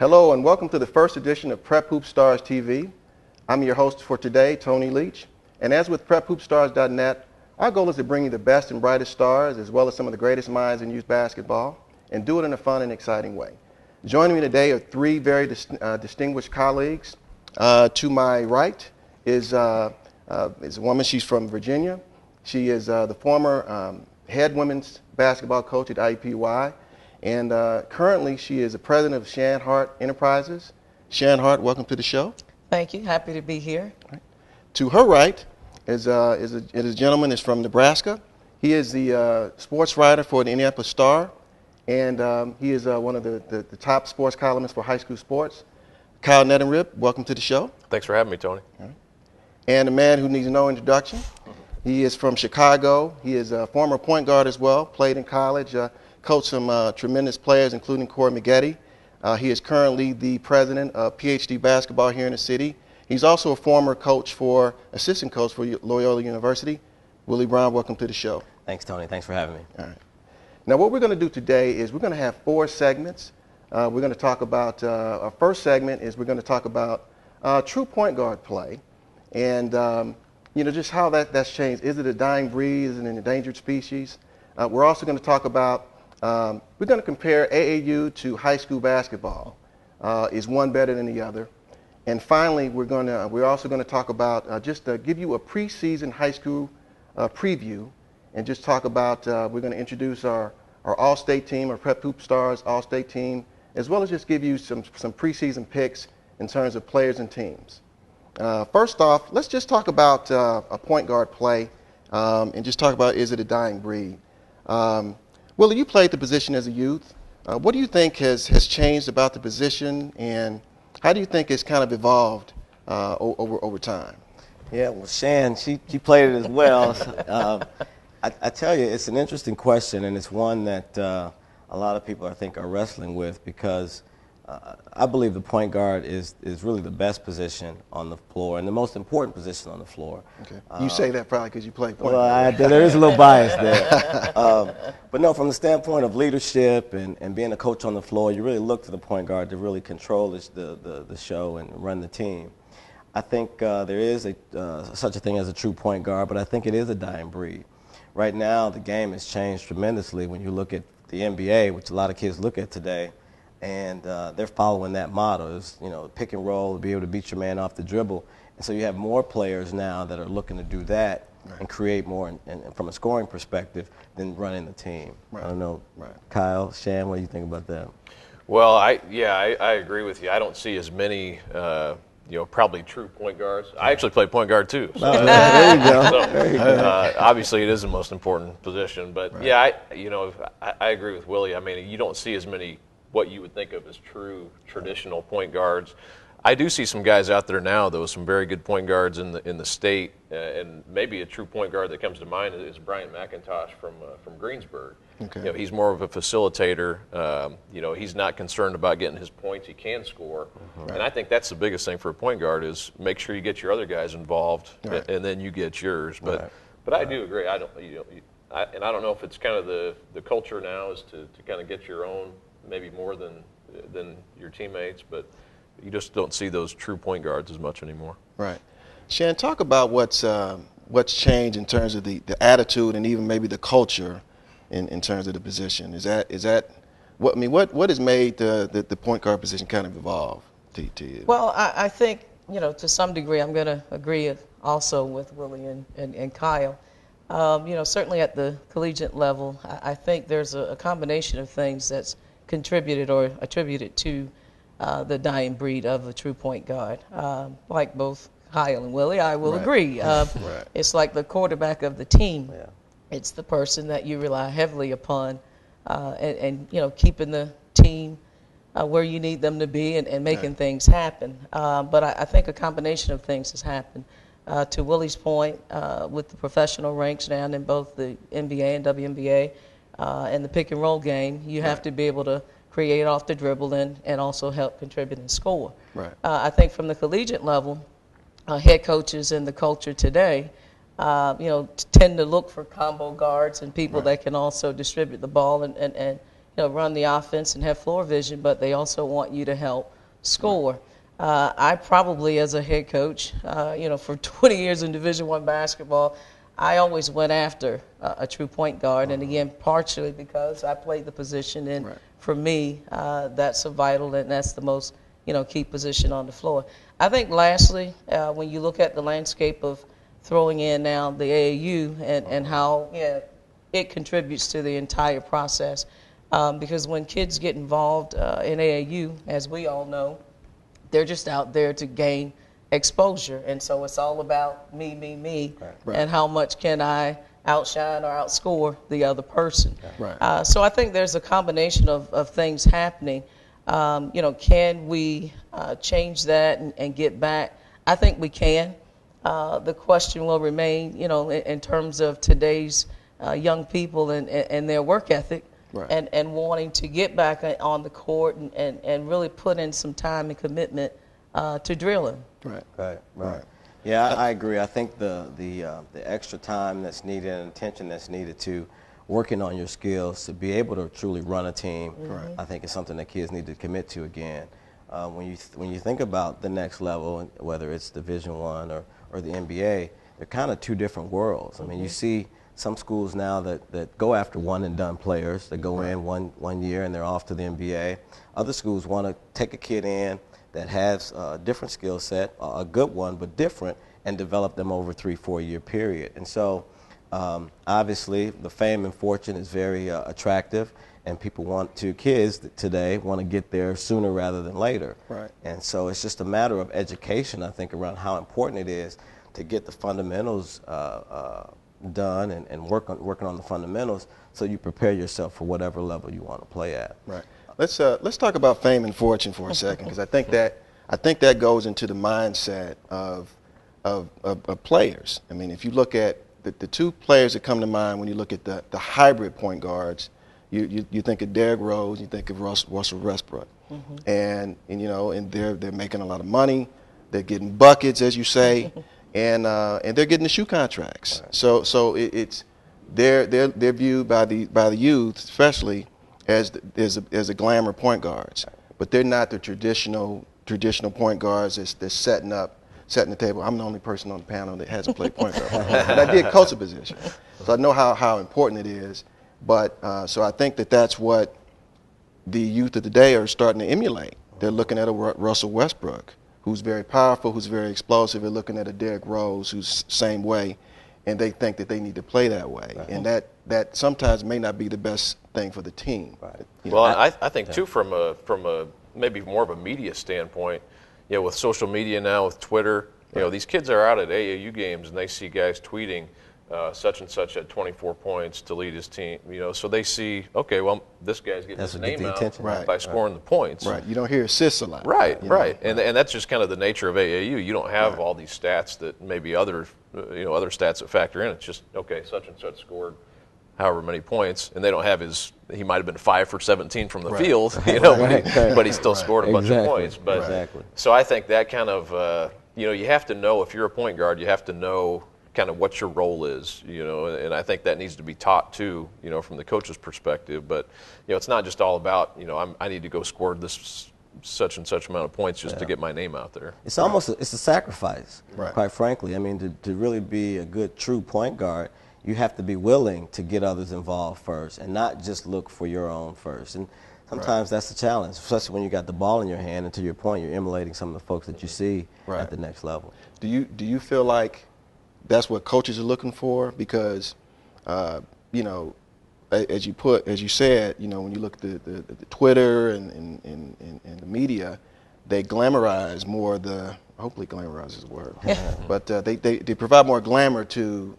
Hello and welcome to the first edition of Prep Hoop Stars TV. I'm your host for today, Tony Leach. And as with PrepHoopStars.net, our goal is to bring you the best and brightest stars as well as some of the greatest minds in youth basketball and do it in a fun and exciting way. Joining me today are three very distinguished colleagues. To my right is a woman. She's from Virginia. She is the former head women's basketball coach at IUPUI. And currently, she is the president of Shann Hart Enterprises. Shann Hart, welcome to the show. Thank you. Happy to be here. Right. To her right is a gentleman that's from Nebraska. He is the sports writer for the Indianapolis Star, and he is one of the top sports columnists for high school sports. Kyle Neddenreip, welcome to the show. Thanks for having me, Tony. All right. And a man who needs no introduction. He is from Chicago. He is a former point guard as well, played in college. Coached some tremendous players, including Corey Maggette. He is currently the president of PhD basketball here in the city. He's also a former assistant coach for Loyola University. Willie Brown, welcome to the show. Thanks, Tony. Thanks for having me. All right. Now, what we're going to do today is we're going to have 4 segments. We're going to talk about, our first segment is we're going to talk about true point guard play and, just how that's changed. Is it a dying breed? Is it an endangered species? We're also going to talk about we're going to compare AAU to high school basketball. Is one better than the other? And finally, we're also going to talk about just give you a preseason high school preview, and just talk about we're going to introduce our All-State team, our Prep Hoop Stars All-State team, as well as just give you some preseason picks in terms of players and teams. First off, let's just talk about a point guard play, and just talk about, is it a dying breed? Willie, you played the position as a youth. What do you think has changed about the position, and how do you think it's kind of evolved over time? Yeah, well, Shann, she played it as well. I tell you, it's an interesting question, and it's one that a lot of people, I think, are wrestling with, because I believe the point guard is really the best position on the floor and the most important position on the floor. Okay. You say that probably because you play point guard. Well, there is a little bias there. But no, from the standpoint of leadership and being a coach on the floor, you really look to the point guard to really control the show and run the team. I think there is such a thing as a true point guard, but I think it is a dying breed. Right now, the game has changed tremendously when you look at the NBA, which a lot of kids look at today. And they're following that model. It's, pick and roll, be able to beat your man off the dribble. And so you have more players now that are looking to do that, right, and create more and from a scoring perspective than running the team. Right. I don't know, right. Kyle, Shann, what do you think about that? Well, I agree with you. I don't see as many, probably true point guards. I actually play point guard too. So, there you go. So, there you go. Obviously, it is the most important position. But right. Yeah, I agree with Willie. I mean, you don't see as many what you would think of as true traditional point guards. I do see some guys out there now, though, some very good point guards in the state, and maybe a true point guard that comes to mind is Bryant McIntosh from Greensburg. Okay. He's more of a facilitator. He's not concerned about getting his points. He can score, right. And I think that's the biggest thing for a point guard is make sure you get your other guys involved, right, and then you get yours. But right. But I do agree. I don't know if it's kind of the culture now is to kind of get your own, maybe more than your teammates, but you just don't see those true point guards as much anymore. Right. Shann, talk about what's changed in terms of the attitude and even maybe the culture in terms of the position. Is that what has made the point guard position kind of evolve to you? Well, I think, to some degree I'm going to agree also with Willie and Kyle. Certainly at the collegiate level, I think there's a combination of things that's contributed or attributed to the dying breed of a true point guard. Like both Kyle and Willie, I will agree. Right. It's like the quarterback of the team. Yeah. It's the person that you rely heavily upon and keeping the team where you need them to be and making things happen. But I think a combination of things has happened. To Willie's point, with the professional ranks down in both the NBA and WNBA, and the pick and roll game, you have to be able to create off the dribble and also help contribute and score. Right. I think from the collegiate level, head coaches in the culture today, tend to look for combo guards and people that can also distribute the ball and run the offense and have floor vision, but they also want you to help score. I probably, as a head coach, for 20 years in Division I basketball, I always went after a true point guard, and again, partially because I played the position, and for me, that's a vital and that's the most key position on the floor. I think lastly, when you look at the landscape of throwing in now the AAU and how it contributes to the entire process, because when kids get involved in AAU, as we all know, they're just out there to gain exposure, and so it's all about me, and how much can I outshine or outscore the other person. So I think there's a combination of things happening. Can we change that and get back? I think we can. The question will remain, in terms of today's young people and their work ethic, and wanting to get back on the court and really put in some time and commitment to drilling. Right. Yeah, I agree. I think the extra time that's needed and attention that's needed to working on your skills to be able to truly run a team, I think is something that kids need to commit to again. When you think about the next level, whether it's Division I or the NBA, they're kind of two different worlds. I mean, you see some schools now that go after one-and-done players. They go in one year and they're off to the NBA. Other schools want to take a kid in that has a different skill set, a good one, but different, and develop them over a 3-4 year period. And so obviously the fame and fortune is very attractive, and kids today want to get there sooner rather than later. And so it's just a matter of education, I think, around how important it is to get the fundamentals done and working on the fundamentals so you prepare yourself for whatever level you want to play at. Let's talk about fame and fortune for a second, because I think that goes into the mindset of players. I mean, if you look at the two players that come to mind when you look at the hybrid point guards, you think of Derrick Rose, you think of Russell Westbrook, and they're making a lot of money, they're getting buckets, as you say, and they're getting the shoe contracts. So it's they're viewed by the youth, especially, as a glamour point guards, but they're not the traditional point guards that's setting the table. I'm the only person on the panel that hasn't played point guard, and I did coach a position, so I know how important it is. But so I think that's what the youth of today are starting to emulate. They're looking at a Russell Westbrook, who's very powerful, who's very explosive. They're looking at a Derrick Rose, who's same way, and they think that they need to play that way, and that sometimes may not be the best thing for the team. I think too, from a maybe more of a media standpoint, with social media now, with Twitter, these kids are out at AAU games and they see guys tweeting such and such at 24 points to lead his team. So they see, okay, well, this guy's getting his name out by scoring the points. You don't hear assists a lot. And that's just kind of the nature of AAU. You don't have all these stats that maybe other stats that factor in. It's just, okay, such and such scored however many points, and they don't have he might have been 5 for 17 from the field, but he still scored a bunch of points. But so I think that kind of, you have to know, if you're a point guard, you have to know kind of what your role is, and I think that needs to be taught too, from the coach's perspective. But it's not just all about, I need to go score this such and such amount of points just to get my name out there. It's almost it's a sacrifice, quite frankly. I mean, to really be a good true point guard, you have to be willing to get others involved first and not just look for your own first. And sometimes that's the challenge, especially when you got the ball in your hand, and to your point, you're emulating some of the folks that you see at the next level. Do you feel like that's what coaches are looking for? Because, as you said, when you look at the Twitter and the media, they glamorize more hopefully glamorize is the word, but they provide more glamour to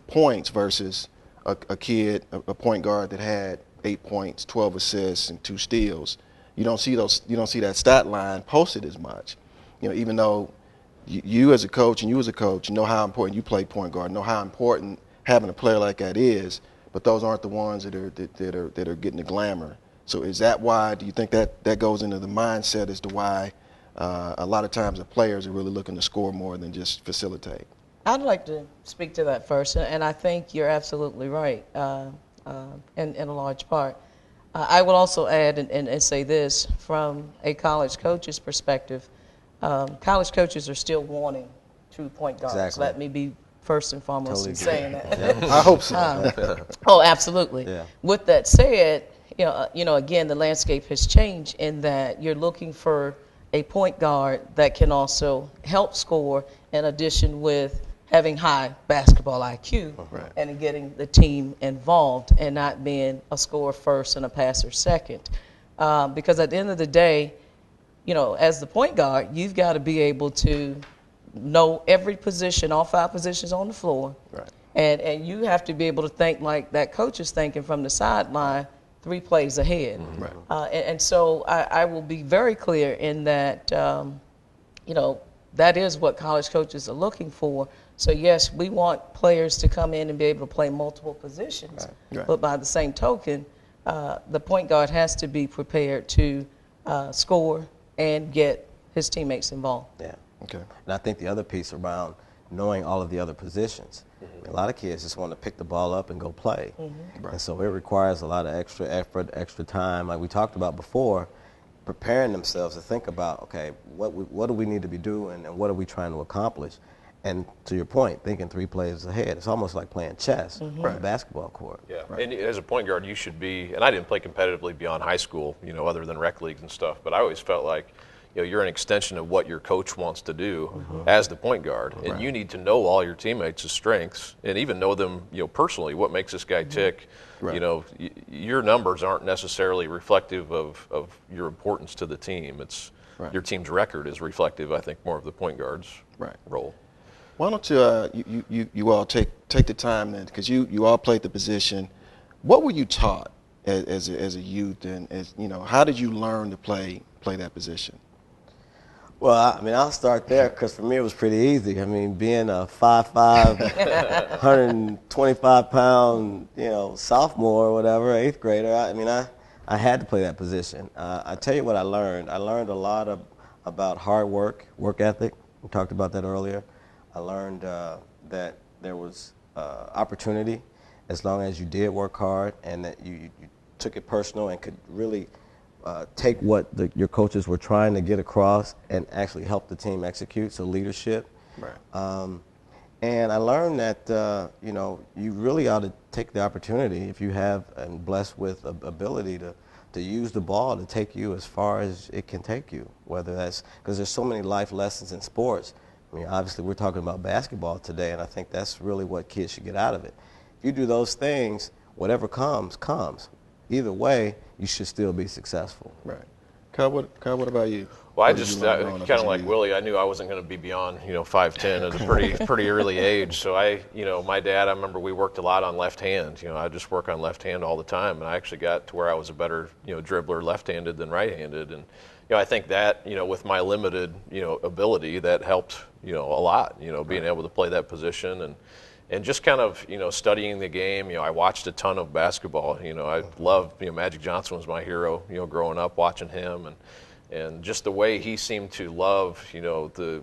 points versus a kid, a point guard that had 8 points, 12 assists, and 2 steals. You don't see that stat line posted as much. Even though you as a coach know how important you play point guard, know how important having a player like that is, but those aren't the ones that are getting the glamour. So is that why? Do you think that goes into the mindset as to why a lot of times the players are really looking to score more than just facilitate? I'd like to speak to that first, and I think you're absolutely right in a large part. I will also add and say this from a college coach's perspective. College coaches are still wanting true point guards. Exactly. Let me be first and foremost in saying that. I hope so. Oh, absolutely. Yeah. With that said, again, the landscape has changed in that you're looking for a point guard that can also help score in addition with having high basketball IQ and getting the team involved and not being a scorer first and a passer second. Because at the end of the day, as the point guard, you've got to be able to know every position, all 5 positions on the floor. Right. And you have to be able to think like that coach is thinking from the sideline 3 plays ahead. Right. And so I will be very clear in that, that is what college coaches are looking for. So, yes, we want players to come in and be able to play multiple positions. Right. But by the same token, the point guard has to be prepared to score and get his teammates involved. Yeah. Okay. And I think the other piece around knowing all of the other positions. A lot of kids just want to pick the ball up and go play. Right. And so it requires a lot of extra effort, extra time, like we talked about before, preparing themselves to think about, okay, what do we need to be doing and what are we trying to accomplish? And to your point, thinking 3 plays ahead. It's almost like playing chess on a basketball court. Yeah, Right. and as a point guard, you should be, and I didn't play competitively beyond high school, other than rec leagues and stuff, but I always felt like, you're an extension of what your coach wants to do as the point guard, and you need to know all your teammates' strengths and even know them, personally. What makes this guy tick? Right. Your numbers aren't necessarily reflective of your importance to the team. It's your team's record is reflective, I think, more of the point guard's role. Why don't you all take the time then, because you all played the position. What were you taught as a youth, and how did you learn to play that position? Well, I'll start there because for me it was pretty easy. Being a 5'5", 125-pound, sophomore or whatever, 8th grader, I had to play that position. I tell you what I learned. I learned a lot about hard work ethic. We talked about that earlier. I learned that there was opportunity as long as you did work hard and that you took it personal and could really take what your coaches were trying to get across and actually help the team execute, so leadership. Right. And I learned that, you really ought to take the opportunity if you have and blessed with ability to use the ball to take you as far as it can take you, whether that's because there's so many life lessons in sports. Obviously we're talking about basketball today, and I think that's really what kids should get out of it. If you do those things, whatever comes. Either way, you should still be successful. Right. Kyle, what about you? Well, I just kind of like Willie. I knew I wasn't going to be beyond 5'10" at a pretty early age. So my dad. I remember we worked a lot on left hand. I just work on left hand all the time, and I actually got to where I was a better dribbler left-handed than right-handed. And I think that with my limited ability, that helped a lot. Being able to play that position and just kind of, studying the game. I watched a ton of basketball. I loved, Magic Johnson was my hero, growing up, watching him and just the way he seemed to love, the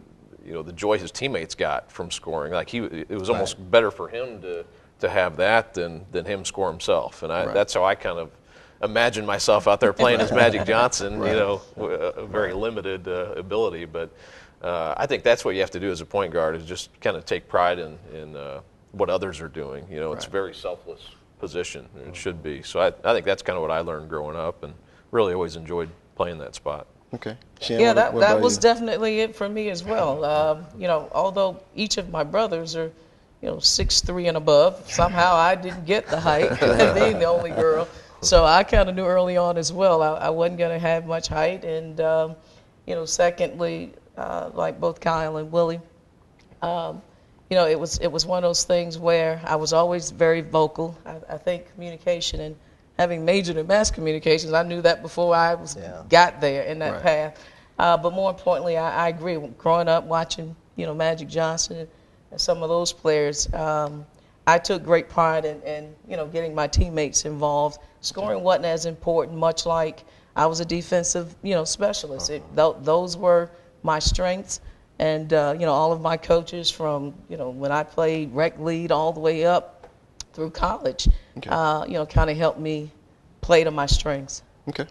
joy his teammates got from scoring. Like it was almost better for him to have that than him score himself. And that's how I kind of imagine myself out there playing as Magic Johnson, a very limited ability. But I think that's what you have to do as a point guard is just kind of take pride in what others are doing. It's a very selfless position, and it should be. So I think that's kind of what I learned growing up, and really always enjoyed playing that spot. Okay. Shann, Yeah, what that about was you? definitely it for me as well. Although each of my brothers are, 6'3" and above, somehow I didn't get the height, being the only girl. So I kind of knew early on as well I wasn't going to have much height. And, secondly, like both Kyle and Willie, it was one of those things where I was always very vocal. I think communication and having majored in mass communications, I knew that before I got there in that path. But more importantly, I agree. Growing up watching, Magic Johnson and some of those players, I took great pride in getting my teammates involved. Scoring wasn't as important, much like I was a defensive, specialist. Those were my strengths. And, all of my coaches from, when I played rec lead all the way up through college, kind of helped me play to my strengths. Okay.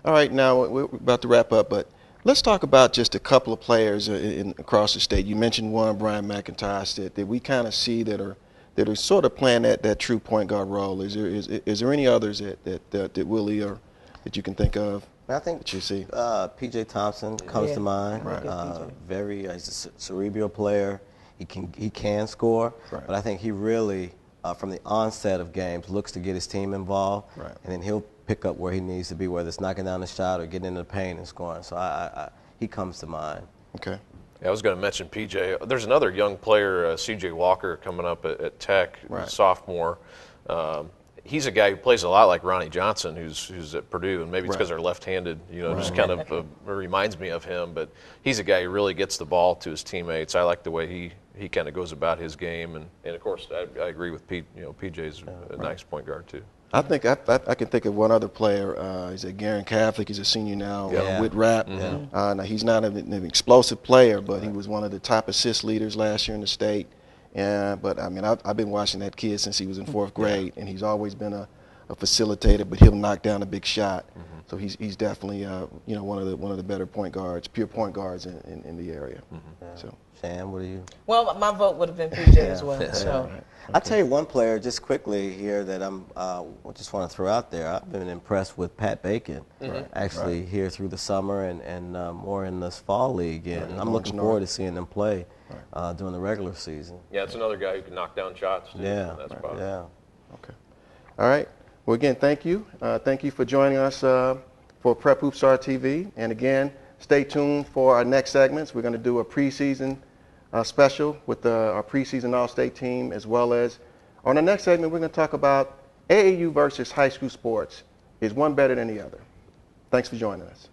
All right, now we're about to wrap up, but let's talk about just a couple of players across the state. You mentioned one, Brian McIntosh, that we kind of see that are sort of playing that true point guard role. Is there any others that Willie or that you can think of? I think that you see. P.J. Thompson comes to mind. Right. He's a cerebral player. He can score, right. but I think he really, from the onset of games, looks to get his team involved, right. and then he'll pick up where he needs to be, whether it's knocking down the shot or getting into the paint and scoring. So he comes to mind. Okay. Yeah, I was going to mention PJ. There's another young player, C.J. Walker, coming up at Tech, right. sophomore. He's a guy who plays a lot like Ronnie Johnson, who's at Purdue, and maybe it's because they're left-handed. Just kind of reminds me of him. But he's a guy who really gets the ball to his teammates. I like the way he kind of goes about his game, and of course I agree with Pete. PJ's a nice point guard too. I think I can think of one other player. He's at Garin Catholic. He's a senior now with Rapp. Mm-hmm. Now he's not an explosive player, but he was one of the top assist leaders last year in the state. But I mean, I've been watching that kid since he was in fourth grade, and he's always been a facilitator. But he'll knock down a big shot. Mm-hmm. So he's definitely one of the better point guards, pure point guards in the area. Mm-hmm. So. Shann, what do you? Well, my vote would have been PJ as well. So. Right. I'll tell you one player just quickly here that I just want to throw out there. I've been impressed with Pat Bacon, actually here through the summer and more in this fall league. And I'm looking forward to seeing them play during the regular season. Yeah, it's another guy who can knock down shots. Too, yeah, yeah. Okay. All right. Well, again, thank you. Thank you for joining us for Prep Hoop Star TV. And again, stay tuned for our next segments. We're going to do a preseason special with our preseason All-State team, as well as on the next segment, we're going to talk about AAU versus high school sports. Is one better than the other? Thanks for joining us.